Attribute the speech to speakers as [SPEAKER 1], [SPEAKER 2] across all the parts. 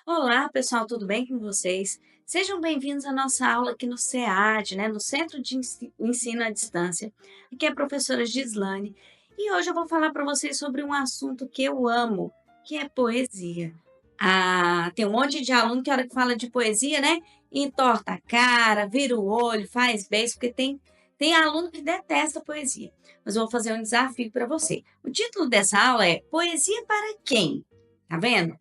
[SPEAKER 1] Olá, pessoal, tudo bem com vocês? Sejam bem-vindos à nossa aula aqui no SEAD, no Centro de Ensino à Distância. Aqui é a professora Gislane e hoje eu vou falar para vocês sobre um assunto que eu amo, que é poesia. Tem um monte de aluno que, a hora que fala de poesia, entorta a cara, vira o olho, faz beijo, porque tem aluno que detesta poesia. Mas eu vou fazer um desafio para você. O título dessa aula é Poesia para quem? Tá vendo?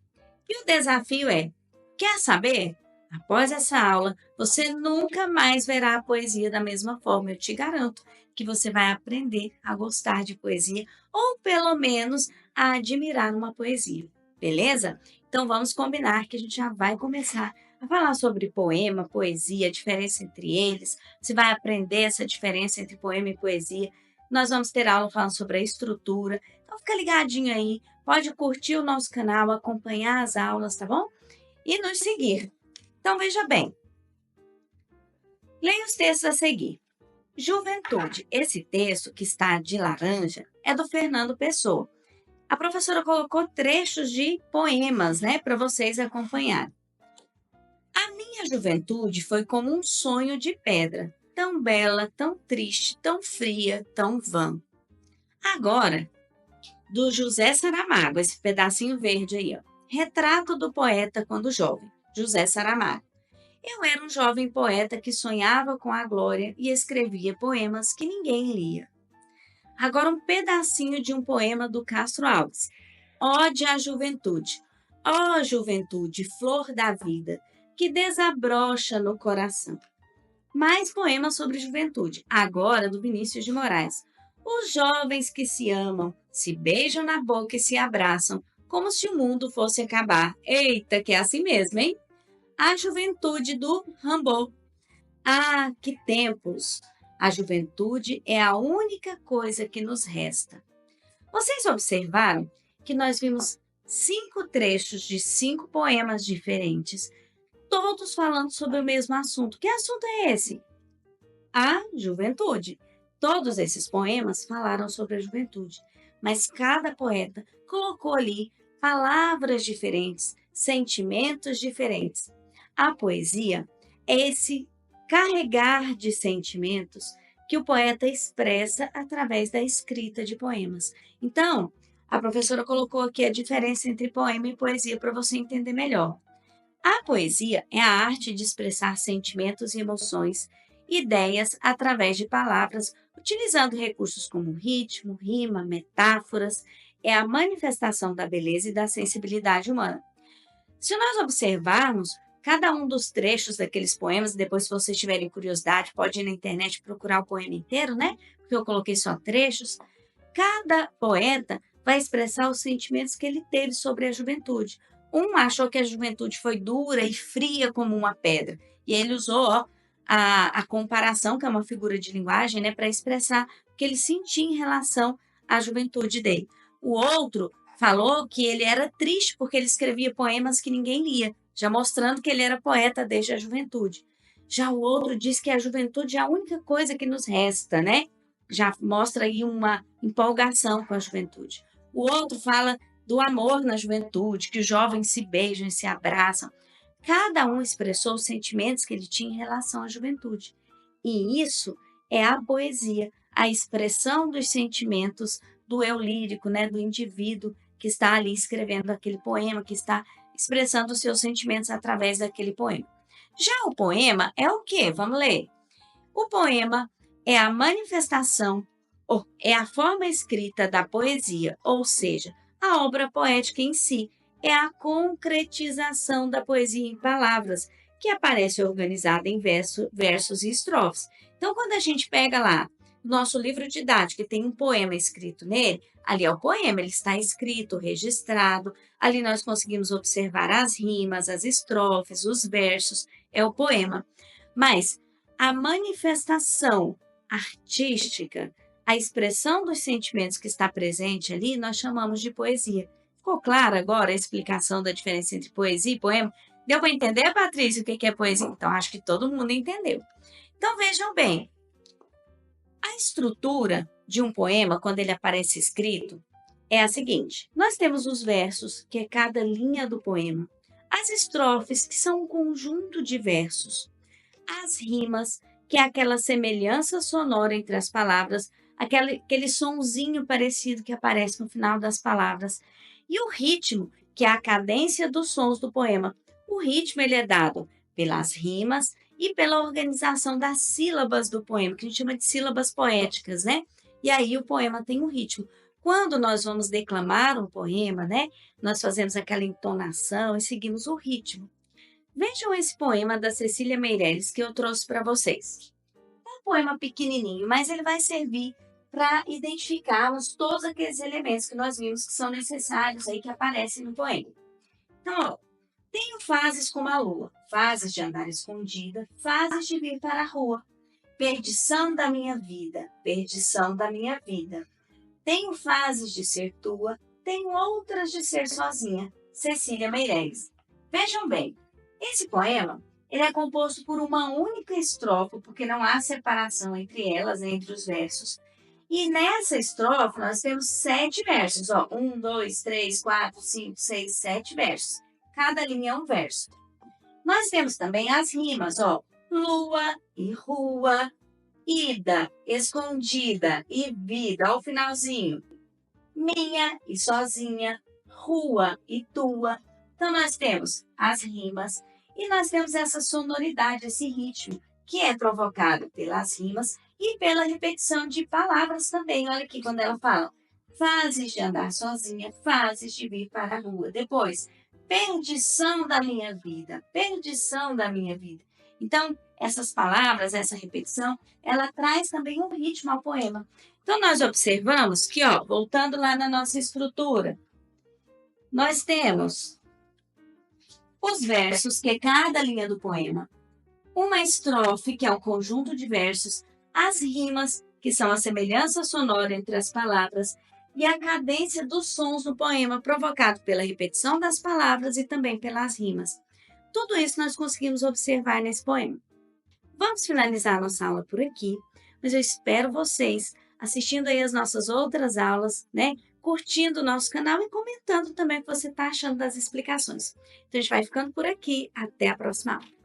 [SPEAKER 1] E o desafio é: quer saber? Após essa aula, você nunca mais verá a poesia da mesma forma. Eu te garanto que você vai aprender a gostar de poesia ou, pelo menos, a admirar uma poesia. Beleza? Então vamos combinar que a gente já vai começar a falar sobre poema, poesia, a diferença entre eles. Você vai aprender essa diferença entre poema e poesia. Nós vamos ter aula falando sobre a estrutura. Então fica ligadinho aí. Pode curtir o nosso canal, acompanhar as aulas, tá bom? E nos seguir. Então, veja bem, leia os textos a seguir. Juventude. Esse texto, que está de laranja, é do Fernando Pessoa. A professora colocou trechos de poemas, para vocês acompanharem. A minha juventude foi como um sonho de pedra, tão bela, tão triste, tão fria, tão vã. Agora, do José Saramago, esse pedacinho verde aí, ó. Retrato do poeta quando jovem, José Saramago. Eu era um jovem poeta que sonhava com a glória e escrevia poemas que ninguém lia. Agora um pedacinho de um poema do Castro Alves. Ode à juventude. Ó juventude, flor da vida, que desabrocha no coração. Mais poemas sobre juventude, agora do Vinícius de Moraes. Os jovens que se amam, se beijam na boca e se abraçam, como se o mundo fosse acabar. Eita, que é assim mesmo, hein? A juventude do Rimbaud. Ah, que tempos! A juventude é a única coisa que nos resta. Vocês observaram que nós vimos 5 trechos de 5 poemas diferentes, todos falando sobre o mesmo assunto. Que assunto é esse? A juventude. Todos esses poemas falaram sobre a juventude, mas cada poeta colocou ali palavras diferentes, sentimentos diferentes. A poesia é esse carregar de sentimentos que o poeta expressa através da escrita de poemas. Então, a professora colocou aqui a diferença entre poema e poesia para você entender melhor. A poesia é a arte de expressar sentimentos e emoções, ideias através de palavras, utilizando recursos como ritmo, rima, metáforas. É a manifestação da beleza e da sensibilidade humana. Se nós observarmos cada um dos trechos daqueles poemas, depois, se vocês tiverem curiosidade, pode ir na internet procurar o poema inteiro, Porque eu coloquei só trechos. Cada poeta vai expressar os sentimentos que ele teve sobre a juventude. Um achou que a juventude foi dura e fria como uma pedra, e ele usou a comparação, que é uma figura de linguagem, para expressar o que ele sentia em relação à juventude dele. O outro falou que ele era triste porque ele escrevia poemas que ninguém lia, já mostrando que ele era poeta desde a juventude. Já o outro diz que a juventude é a única coisa que nos resta, Já mostra aí uma empolgação com a juventude. O outro fala do amor na juventude, que os jovens se beijam e se abraçam. Cada um expressou os sentimentos que ele tinha em relação à juventude. E isso é a poesia, a expressão dos sentimentos do eu lírico, do indivíduo que está ali escrevendo aquele poema, que está expressando os seus sentimentos através daquele poema. Já o poema é o quê? Vamos ler. O poema é a manifestação, ou é a forma escrita da poesia, ou seja, a obra poética em si. É a concretização da poesia em palavras, que aparece organizada em versos e estrofes. Então, quando a gente pega lá o nosso livro didático e tem um poema escrito nele, ali é o poema, ele está escrito, registrado, ali nós conseguimos observar as rimas, as estrofes, os versos, é o poema. Mas a manifestação artística, a expressão dos sentimentos que está presente ali, nós chamamos de poesia. Ficou clara agora a explicação da diferença entre poesia e poema? Deu para entender, Patrícia, o que é poesia? Então, acho que todo mundo entendeu. Então, vejam bem, a estrutura de um poema, quando ele aparece escrito, é a seguinte. Nós temos os versos, que é cada linha do poema. As estrofes, que são um conjunto de versos. As rimas, que é aquela semelhança sonora entre as palavras, aquele sonzinho parecido que aparece no final das palavras. E o ritmo, que é a cadência dos sons do poema. O ritmo ele é dado pelas rimas e pela organização das sílabas do poema, que a gente chama de sílabas poéticas, né? E aí o poema tem um ritmo. Quando nós vamos declamar um poema, né? Nós fazemos aquela entonação e seguimos o ritmo. Vejam esse poema da Cecília Meirelles que eu trouxe para vocês. É um poema pequenininho, mas ele vai servir para identificarmos todos aqueles elementos que nós vimos que são necessários aí que aparecem no poema. Então, ó, tenho fases como a lua, fases de andar escondida, fases de vir para a rua, perdição da minha vida, perdição da minha vida. Tenho fases de ser tua, tenho outras de ser sozinha. Cecília Meirelles. Vejam bem, esse poema ele é composto por uma única estrofe, porque não há separação entre elas, entre os versos. E nessa estrofe nós temos 7 versos. Ó, 1, 2, 3, 4, 5, 6, 7 versos. Cada linha é um verso. Nós temos também as rimas, ó, lua e rua, ida, escondida e vida, ao finalzinho. Minha e sozinha, rua e tua. Então, nós temos as rimas e nós temos essa sonoridade, esse ritmo, que é provocado pelas rimas e pela repetição de palavras também. Olha aqui quando ela fala fases de andar sozinha, fases de vir para a rua. Depois, perdição da minha vida, perdição da minha vida. Então, essas palavras, essa repetição, ela traz também um ritmo ao poema. Então, nós observamos que, ó, voltando lá na nossa estrutura, nós temos os versos, que é cada linha do poema, uma estrofe, que é um conjunto de versos, as rimas, que são a semelhança sonora entre as palavras, e a cadência dos sons no poema, provocado pela repetição das palavras e também pelas rimas. Tudo isso nós conseguimos observar nesse poema. Vamos finalizar a nossa aula por aqui, mas eu espero vocês assistindo aí as nossas outras aulas, né? Curtindo o nosso canal e comentando também o que você está achando das explicações. Então, a gente vai ficando por aqui. Até a próxima aula.